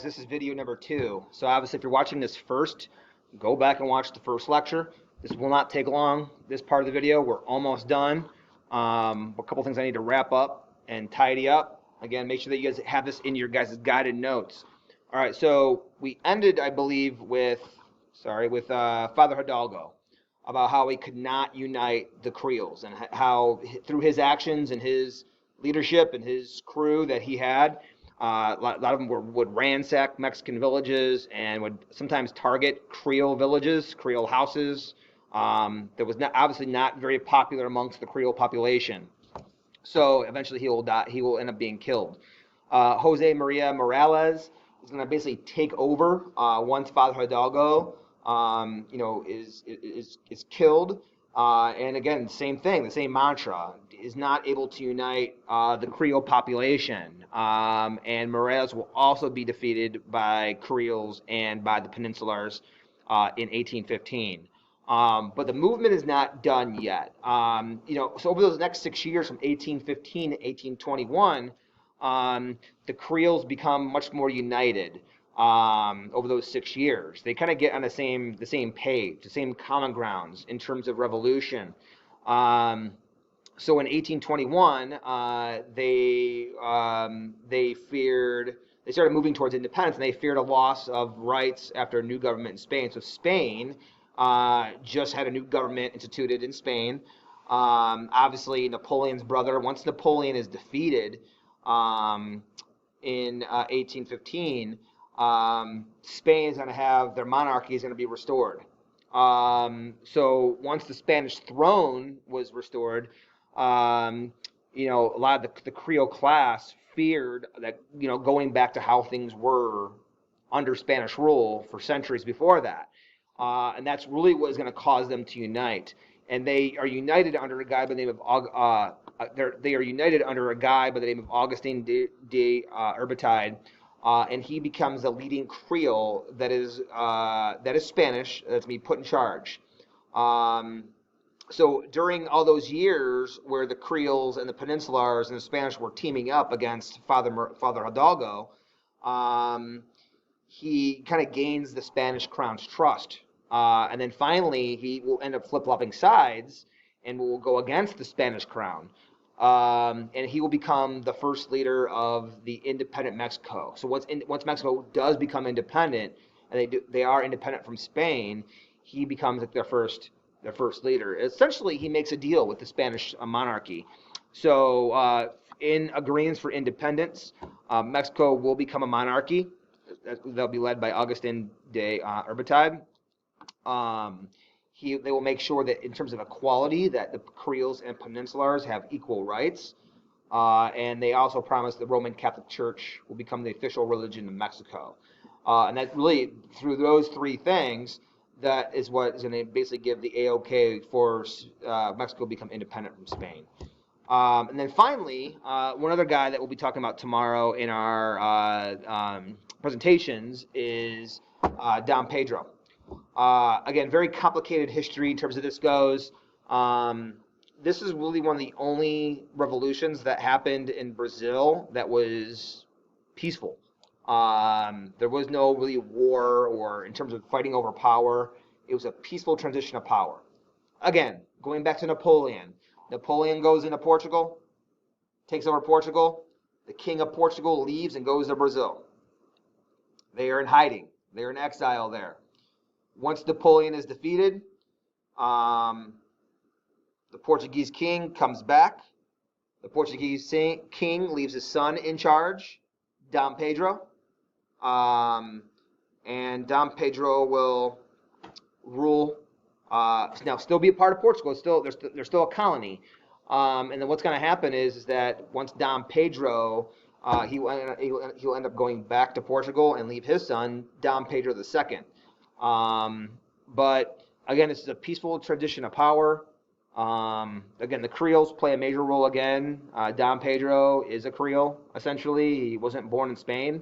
This is video number 2. So obviously if you're watching this first, go back and watch the first lecture. This will not take long, this part of the video. We're almost done. A couple things I need to wrap up and tidy up. Again, make sure that you guys have this in your guys' guided notes. All right, so we ended, I believe, with Father Hidalgo, about how he could not unite the Creoles and how through his actions and his leadership and his crew that he had, a lot of them would ransack Mexican villages and would sometimes target Creole villages, Creole houses. That was obviously not very popular amongst the Creole population. So eventually he will die. He will end up being killed. Jose Maria Morales is going to basically take over once Father Hidalgo, is killed. And again, same thing, the same mantra, is not able to unite the Creole population. And Morales will also be defeated by Creoles and by the Peninsulars in 1815. But the movement is not done yet. So over those next 6 years, from 1815 to 1821, the Creoles become much more united. Over those 6 years, they kind of get on the same page, the same common grounds in terms of revolution. So in 1821, they started moving towards independence, and they feared a loss of rights after a new government in Spain. So Spain just had a new government instituted in Spain. Obviously, Napoleon's brother. Once Napoleon is defeated in 1815. Spain is going to have their monarchy is going to be restored. So once the Spanish throne was restored, a lot of the Creole class feared that, going back to how things were under Spanish rule for centuries before that. And that's really what is going to cause them to unite. And they are united under a guy by the name of Augustin de Urbatide. And he becomes the leading Creole that is Spanish, that's to be put in charge. So during all those years where the Creoles and the Peninsulars and the Spanish were teaming up against Father Hidalgo, he kind of gains the Spanish crown's trust. And then finally, he will end up flip-flopping sides and will go against the Spanish crown. And he will become the first leader of the independent Mexico. So once Mexico does become independent, and they are independent from Spain, he becomes their first leader. Essentially, he makes a deal with the Spanish monarchy. So in agreements for independence, Mexico will become a monarchy. They'll be led by Augustin de Urbatide. They will make sure that in terms of equality, that the Creoles and Peninsulars have equal rights. And they also promise the Roman Catholic Church will become the official religion of Mexico. And that really, through those three things, that is what is going to basically give the A-OK for Mexico to become independent from Spain. And then finally, one other guy that we'll be talking about tomorrow in our presentations is Dom Pedro. Again, very complicated history in terms of this goes. This is really one of the only revolutions that happened in Brazil that was peaceful. There was no really war or in terms of fighting over power. It was a peaceful transition of power. Again, going back to Napoleon. Napoleon goes into Portugal, takes over Portugal. The king of Portugal leaves and goes to Brazil. They are in hiding. They are in exile there. Once Napoleon is defeated, the Portuguese king comes back. The Portuguese king leaves his son in charge, Dom Pedro. And Dom Pedro will rule, now still be a part of Portugal. They're still a colony. And then what's going to happen is that once Dom Pedro, he'll end up going back to Portugal and leave his son, Dom Pedro II. But again, this is a peaceful transition of power. Again, the Creoles play a major role again. Dom Pedro is a Creole, essentially. He wasn't born in Spain.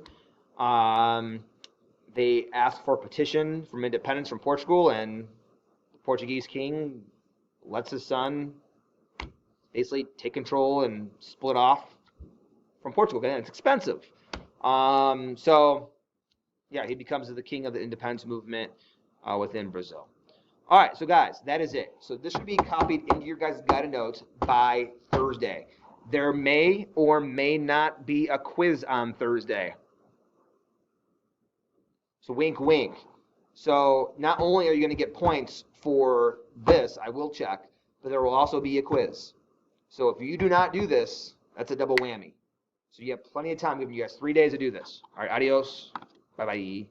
They asked for a petition from independence from Portugal, and the Portuguese king lets his son basically take control and split off from Portugal. And it's expensive. So Yeah, he becomes the king of the independence movement within Brazil. All right, so guys, that is it. So this should be copied into your guys' guided notes by Thursday. There may or may not be a quiz on Thursday. So wink, wink. So not only are you going to get points for this, I will check, but there will also be a quiz. So if you do not do this, that's a double whammy. So you have plenty of time. I'm giving you guys 3 days to do this. All right, adios. Bye-bye.